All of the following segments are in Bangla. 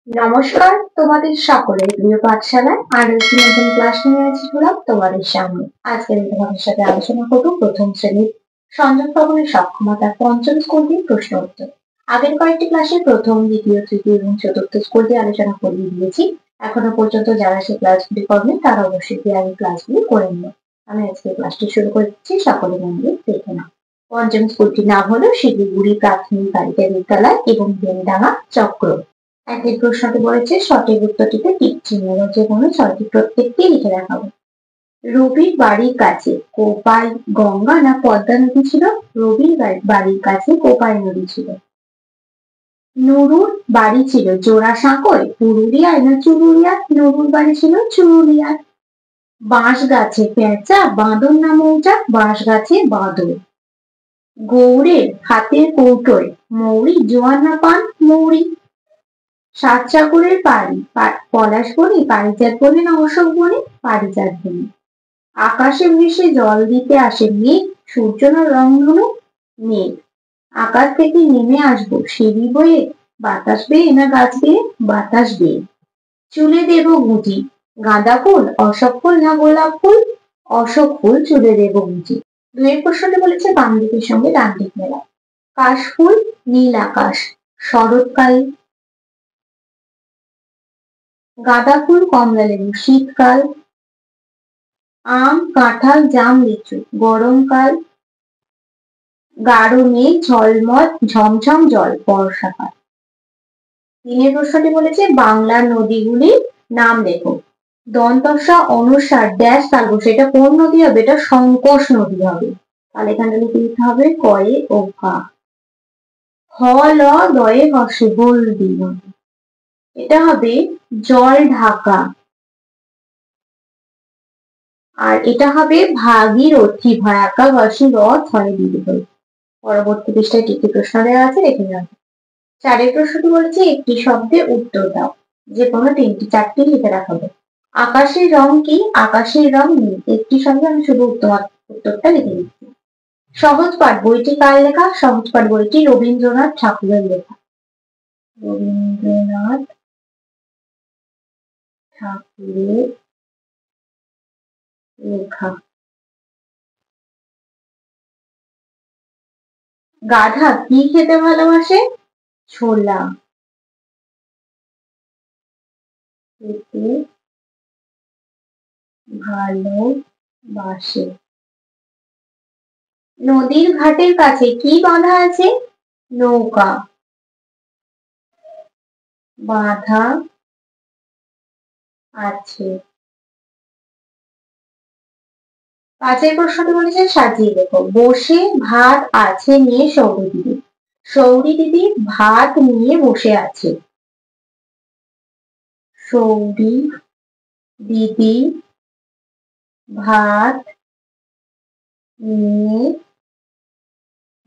নমস্কার, তোমাদের সকলের প্রিয় পাঠশালায় আরো একটি নতুন ক্লাস নিয়ে এসেছিলাম তোমাদের সামনে। আজকে আমি তোমাদের সাথে আলোচনা করব প্রথম শ্রেণীর সংযোগকরণের সক্ষমতার পঞ্চম স্কুলটির প্রশ্ন উত্তর। আগের কয়েকটি ক্লাসে প্রথম, দ্বিতীয়, তৃতীয় এবং চতুর্থ স্কুলটি আলোচনা করিয়ে দিয়েছি। এখনো পর্যন্ত যারা সেই ক্লাসগুলি করেনি তারা অবশ্যই আগের ক্লাসগুলি করে নিও। আমি আজকে ক্লাসটি শুরু করছি, সকলে মন দিয়ে দেখে নাও। পঞ্চম স্কুলটির নাম হলো শিলিগুড়ি প্রাথমিক বালিকা বিদ্যালয় এবং বেলডাঙ্গা চক্র। একই প্রশ্নটি বলেছে সঠিক উত্তরটিতে টিক চিহ্ন যে কোনো ছয়টি প্রত্যেকটি লিখে দেখাবো। রবির বাড়ির কাছে কোপাই গঙ্গা না পদ্মা নদী ছিল? রবির বাড়ির কাছে কোপাই নদী ছিল। নুরুর বাড়ি ছিল জোড়াসাঁকোয়, পুরুলিয়ায় না চুরুলিয়ায়? নুরুর বাড়ি ছিল চুরুলিয়ায়। বাঁশ গাছে পেঁচা, বাঁদর না মৌচাক? বাঁশ গাছে বাঁদর। গৌড়ের হাতের কৌটোয় মৌরি, জোয়ান না পান? মৌরি। সাতসাগরের পাড়ি পলাশ বনে, পারিজাত বনে না অশোক বনে? পারিজাত বনে। আকাশে ভেসে জল দিতে আসে মেঘ, সূর্য না রংধনু? মেঘ। আকাশ থেকে নেমে আসবো সিঁড়ি বয়ে, বাতাস বেয়ে না গাছ বেয়ে? বাতাস বেয়ে। চুলে দেব গুঁজি, গাঁদা ফুল, অশোক ফুল না গোলাপ ফুল? অশোক ফুল চুলে দেব গুঁজি। দুয়ের প্রশ্নটি বলেছে বাম দিকের সঙ্গে ডান দিক মেলা। কাশফুল, নীল আকাশ, শরৎকাল। গাঁদা ফুল, কমলা লেবু, শীতকাল। আম, কাঁঠাল, জাম, লিচু, গরমকাল। গাঢ় মেঘ, ঝলমল ঝমঝম জল, বর্ষাকাল। তিনের প্রশ্নটি বলেছে বাংলার নদীগুলির নাম লেখো। দন্তস্ব অনুসার ড্যাশ তালবস্য, এটা কোন নদী হবে? এটা সংকোষ নদী হবে। তাহলে এখানে লিখে দিতে হবে কয়ে ও কা। হ ল দয়ে হর্ষে হলদি নদী, এটা হবে জল ঢাকা। আর এটা হবে ভাগীরথী, ভয়াকা ঘর্ষণ র ছয় দীর্ঘ। পরবর্তী পৃষ্ঠায় কি কি প্রশ্ন দেওয়া আছে দেখে নেওয়া। চারের প্রশ্নটি বলেছে একটি শব্দে উত্তর দাও, যে কোনো চারটি লিখে রাখাবো। আকাশের রং কি? আকাশের রং নীল। একটি শব্দে আমি শুধু উত্তরটা লিখে দিচ্ছি। সহজ পাঠ বইটি কার লেখা? সহজ পাঠ বইটি রবীন্দ্রনাথ ঠাকুরের লেখা। রবীন্দ্রনাথ ঠাকুরের লেখা। গাধা কি খেতে ভালোবাসে? ছোলা খেতে ভালোবাসে। নদীর ঘাটের কাছে কি বাঁধা আছে? নৌকা বাঁধা আছে। পাঁচের প্রশ্নটি বলেছে সাজিয়ে লেখো। বসে ভাত আছে নিয়ে সৌরি দিদি। সৌরি দিদি ভাত নিয়ে বসে আছে। সৌরি দিদি ভাত নিয়ে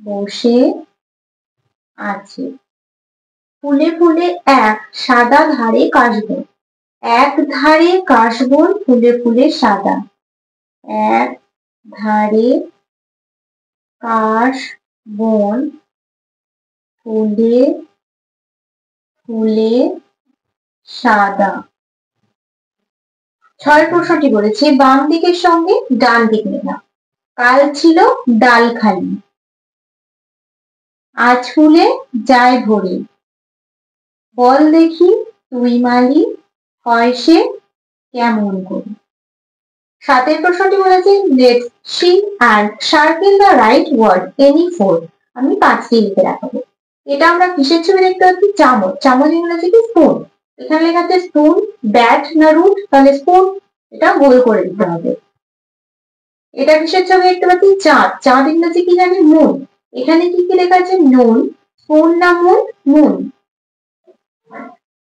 বসে আছে। ফুলে ফুলে এক সাদা ধারে কাশবন। এক ধারে কাশবন, ফুলে ফুলে সাদা। এক ধারে কাশবন, ফুলে ফুলে সাদা। ছয় প্রশ্নটি বলেছে বাম দিকের সঙ্গে ডান দিক মেলা। কাল ছিল ডাল খালি, আজ ফুলে যায় ভরে। বল দেখি তুই মালি, হয় সে কেমন করে। সাতের প্রশ্নটি বলেছে let's see and circle the right word any four. আমি পাঁচটি লিখে রাখাবো। এটা আমরা কিসের ছবি দেখতে পাচ্ছি? চামচ। চামচ ইংরেজি কি? স্পুন। এখানে লেখা আছে স্পুন, ব্যাট না রুট? তাহলে স্পুন, এটা গোল করে দিতে হবে। এটা কিসের ছবি দেখতে পাচ্ছি? চাঁদ। চাঁদ ইংরেজি কি জানি? মুন। এখানে কি কি লেখা আছে? নুন। স্পুন না মুন? মুন।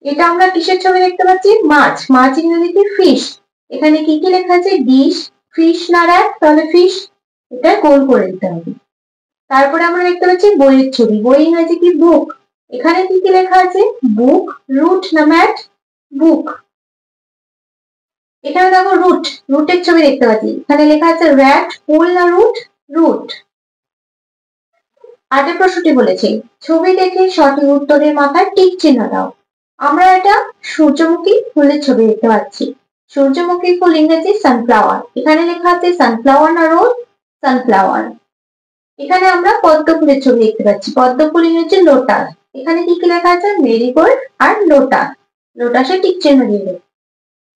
এটা আমরা কিসের ছবি দেখতে পাচ্ছি? মাছ। মাছ ইংরেজি কি? ফিশ। এখানে কি কি লেখা আছে? ডিশ, ফিশ না র্যাট? তাহলে ফিশ, এটা গোল করে দিতে হবে। তারপরে আমরা দেখতে পাচ্ছি বইয়ের ছবি। বই ইংরেজি কি? বুক। এখানে কি কি লেখা আছে? বুক, রুট না ম্যাট? বুক। এখানে দেখো রুট, রুটের ছবি দেখতে পাচ্ছি। এখানে লেখা আছে র্যাট, পুল না রুট? রুট। আটের প্রশ্নটি বলেছে ছবি দেখে সঠিক উত্তরের মাথায় টিক চিহ্ন দাও। আমরা একটা সূর্যমুখী ফুলের ছবি দেখতে পাচ্ছি। সূর্যমুখী ফুল ইংরেজি সানফ্লাওয়ার। এখানে লেখা আছে সানফ্লাওয়ার না রোজ? সানফ্লাওয়ার। এখানে আমরা পদ্ম ফুলের ছবি দেখতে পাচ্ছি। পদ্ম ফুল ইংরেজি লোটাস। এখানে কি কি লেখা আছে? মেরিগোল্ড আর লোটাস। লোটাসে টিক চিহ্ন দিয়ে দেবো।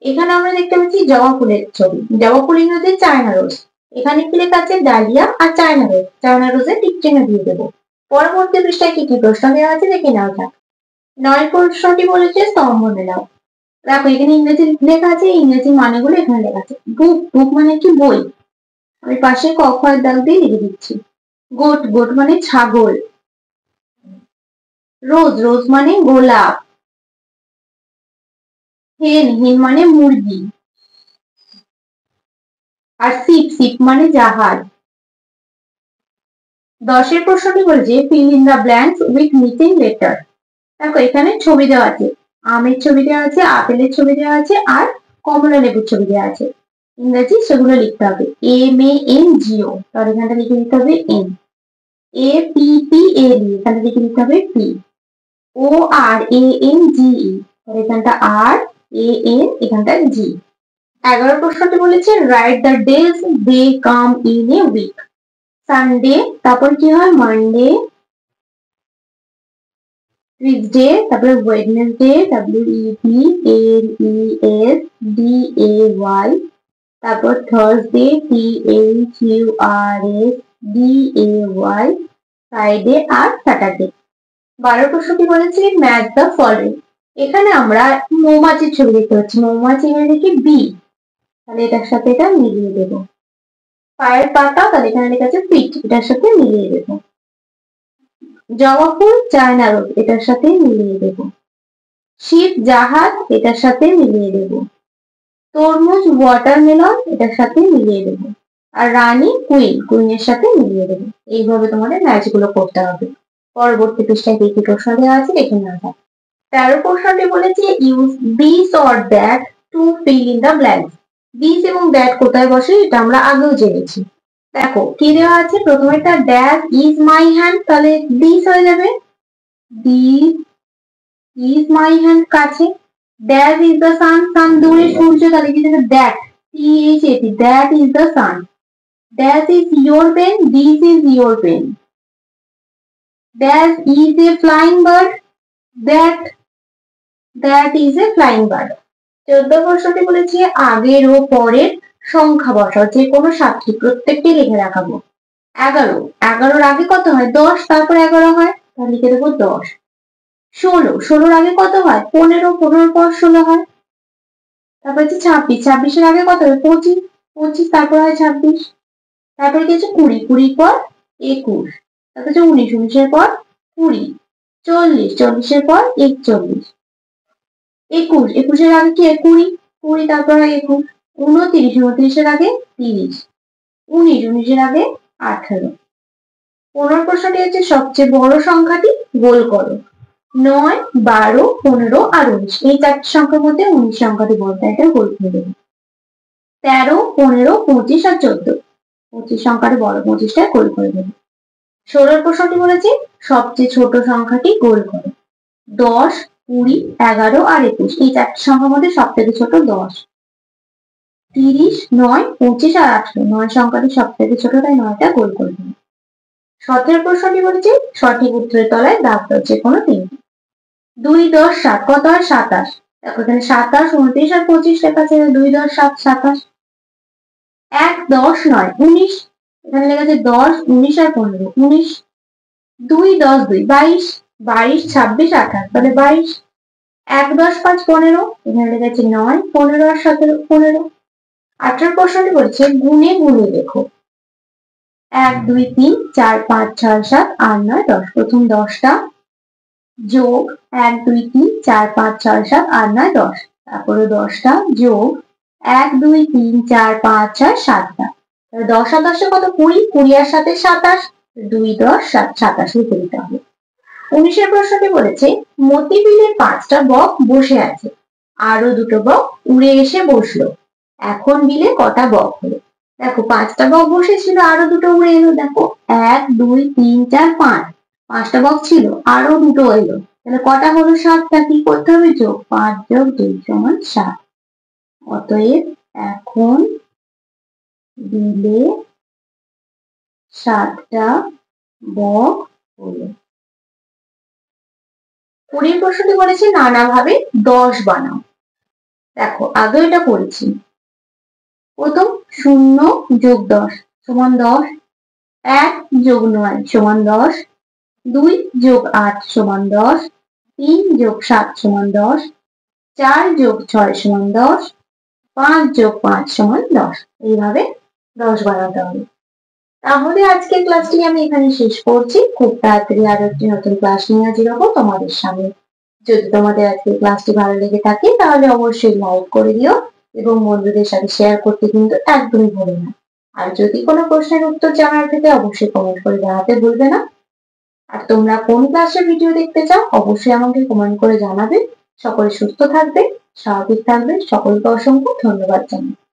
এখানে আমরা দেখতে পাচ্ছি জবা ফুলের ছবি। জবা ফুল ইংরেজি চায়না রোজ। এখানে কি লেখা আছে? ডালিয়া আর চায়না রোজ। চায়না রোজে টিক চিহ্ন দিয়ে দেবো। পরবর্তী পৃষ্ঠায় কি কি প্রশ্ন দেওয়া আছে দেখে নেওয়া যাক। 9 প্রশ্নটি বলেছে স্তম্ভ মেলাও। দেখো এখানে ইংরেজি লেখা আছে, ইংরেজি মানেগুলো এখানে লেখা আছে। বুক, বুক মানে কি? বই। আমি পাশে ক খ দাগ দিয়ে লিখে দিচ্ছি। গোট, গোট মানে ছাগল। রোজ, রোজ মানে গোলাপ। হেন, হেন মানে মুরগি। আর শিপ, শিপ মানে জাহাজ। 10 প্রশ্নটি বলছে fill in the blanks with missing letter। দেখো এখানে ছবি দেওয়া আছে, আমের ছবি দেওয়া আছে, আপেলের ছবি দেওয়া আছে আর কমলা লেবুর ছবি দেওয়া আছে। ইংরেজি সেগুলো লিখতে হবে। MANGO, তাহলে এখানটা লিখে দিতে হবে M। APPAD, এখানে লিখে দিতে হবে P। ORANGE, তাহলে এখানটা RAN, এখানটা G। 11 প্রশ্নটি বলেছে write the days they come in a week. Sunday, তারপর কি হয়? মানডে, টিউসডে, তারপরে ওয়েডনেসডে, WEDNESDAY, তারপর থার্সডে, THURSDAY, ফ্রাইডে আর স্যাটারডে। 12 প্রশ্নটি বলেছে ম্যাচ দ্য ফলোইং। এখানে আমরা মৌমাছির ছবি দেখতে পাচ্ছি। মৌমাছি ইংরেজি বি, তাহলে এটার সাথে এটা মিলিয়ে দেবো। পায়ের পাতা, তাহলে এখানে লেখা আছে ফিট, এটার সাথে মিলিয়ে দেবো। জবা ফুল চায়না রোজ, এটার সাথে মিলিয়ে দেব। শিপ জাহাজ, এটার সাথে মিলিয়ে দেব। তরমুজ ওয়াটারমেলন, এটার সাথে মিলিয়ে দেব। আর রানী কুইন, কুইনের সাথে মিলিয়ে দেব। এইভাবে তোমাদের ম্যাচ গুলো করতে হবে। পরবর্তী পৃষ্ঠায় কি কি প্রশ্ন দেওয়া আছে দেখে নেওয়া যাক। 13 প্রশ্নটি বলেছে use this or that to fill in the blanks. This এবং দ্যাট কোথায় বসে এটা আমরা আগেও জেনেছি। দেখো কি দেওয়া আছে, প্রথমে একটা ড্যাশ ইজ মাই হ্যান্ড, তাহলে দিস হয়ে যাবে। দিস ইজ মাই হ্যান্ড কাছে। Dash is the sun, sun দূরে, সূর্য, তাহলে কি দেবে? That, THAT, that is the sun. Dash is your pen, this is your pen. Dash is a flying bird, that is a flying bird. 14 প্রশ্নটি বলেছি আগের ও পরের সংখ্যা বসাও, যে কোনো সাতটি, প্রত্যেকটি লিখে রাখাবো। 11, 11-র আগে কত হয়? 10, তারপর 11 হয়, তাহলে লিখে দেবো 10। 16, 16-র আগে কত হয়? 15, 15-র পর 16 হয়। তারপর হচ্ছে 26, 26-এর আগে কত হয়? 25, 25 তারপর হয় 26। তারপর কি হচ্ছে 20, 20-র পর 21। তারপর হচ্ছে 19, 19-এর পর 20। 40, 40-এর পর 41। 21, 21-এর আগে কি হয়? 20, 20 তারপর হয় 21। 29, 29-এর আগে 30। 19, 19-এর আগে 18। 15 প্রশ্নটি হচ্ছে সবচেয়ে বড় সংখ্যাটি গোল করো। 9, 12, 15 আর 19, এই চারটি সংখ্যার মধ্যে 19 সংখ্যাটি বড়, তাই এটা গোল করে দেবো। 13, 15, 25 আর 14, 25 সংখ্যাটি বড়, 25টা গোল করে দেবো। 16 প্রশ্নটি বলেছি সবচেয়ে ছোট সংখ্যাটি গোল করো। 10, 20, 11 আর 21, এই চারটি সংখ্যার মধ্যে সব থেকে ছোট 10। 30, 9, 25 আর 18, 9 সংখ্যাটি সব থেকে ছোট, তাই 9টা গোল করে দেবো। 17 প্রশ্নটি বলেছি সঠিক উত্তরের তলায় দাগ দাও, যে কোনো তিনটি। 2, 10, 7, কত হয়? 27। দেখো এখানে 27, 29 আর 25 লেখা আছে। 2, 10, 7, 27। 1, 10, 9, 19, এখানে লেখা আছে 10, 19 আর 15, 19। 2, 10, 2, 22, 22, 26, 28, তাহলে 22। 1, 10, 5, 15, এখানে লেখা আছে 9, 15 আর 17, 15। 18 প্রশ্নটি বলছে গুণে গুণে লেখো। 1, 2, 3, 4, 5, 6, 7, 8, 9, 10। প্রথম 10টা যোগ 1, 2, 3, 4, 5, 6, 7, 8, 9, 10। তারপরে 10টা যোগ 1, 2, 3, 4, 5, 6, 7টা। 10 আর 10 কত? 20, 20 আর 7, 27। 2, 10, 7, 27 লিখে দিতে হবে। 19 প্রশ্নটি বলেছে মতি বিলে 5টা বক বসে আছে, আরো দুটো বক উড়ে এসে বসলো, এখন বিলে কটা বক হলো? দেখো 5টা বক বসেছিল, আরো দুটো উড়ে এলো। দেখো 1, 2, 3, 4, 5, 5টা বক ছিল, আরো দুটো এলো, তাহলে কটা হলো 7টা, কি করতে হবে? যোগ, 5 যোগ 2 সমান 7। অতএব এখন দিলে 7টা বক হলো। পরের প্রশ্নটি বলেছে নানাভাবে 10 বানাও। দেখো আগে এটা করেছি। প্রথম 0 যোগ 10 সমান 10, 1 যোগ 9 সমান 10, 2 যোগ 8 সমান 10, 3 যোগ 7 সমান 10, 4 যোগ 6 সমান 10, 5 যোগ 5 সমান 10। এইভাবে 10 বানাতে হবে। তাহলে আজকের ক্লাসটি আমি এখানে শেষ করছি। খুব তাড়াতাড়ি আরো একটি নতুন ক্লাস নিয়ে হাজির হবো তোমাদের সামনে। যদি তোমাদের আজকের ক্লাসটি ভালো লেগে থাকে তাহলে অবশ্যই লাইক করে দিও এবং বন্ধুদের সাথে শেয়ার করতে কিন্তু একদমই ভুলো না। আর যদি কোনো প্রশ্নের উত্তর জানার থাকে অবশ্যই কমেন্ট করে জানাতে ভুলবে না। আর তোমরা কোন ক্লাসের ভিডিও দেখতে চাও অবশ্যই আমাকে কমেন্ট করে জানাবে। সকলে সুস্থ থাকবে, স্বাভাবিক থাকবে। সকলকে অসংখ্য ধন্যবাদ জানাই।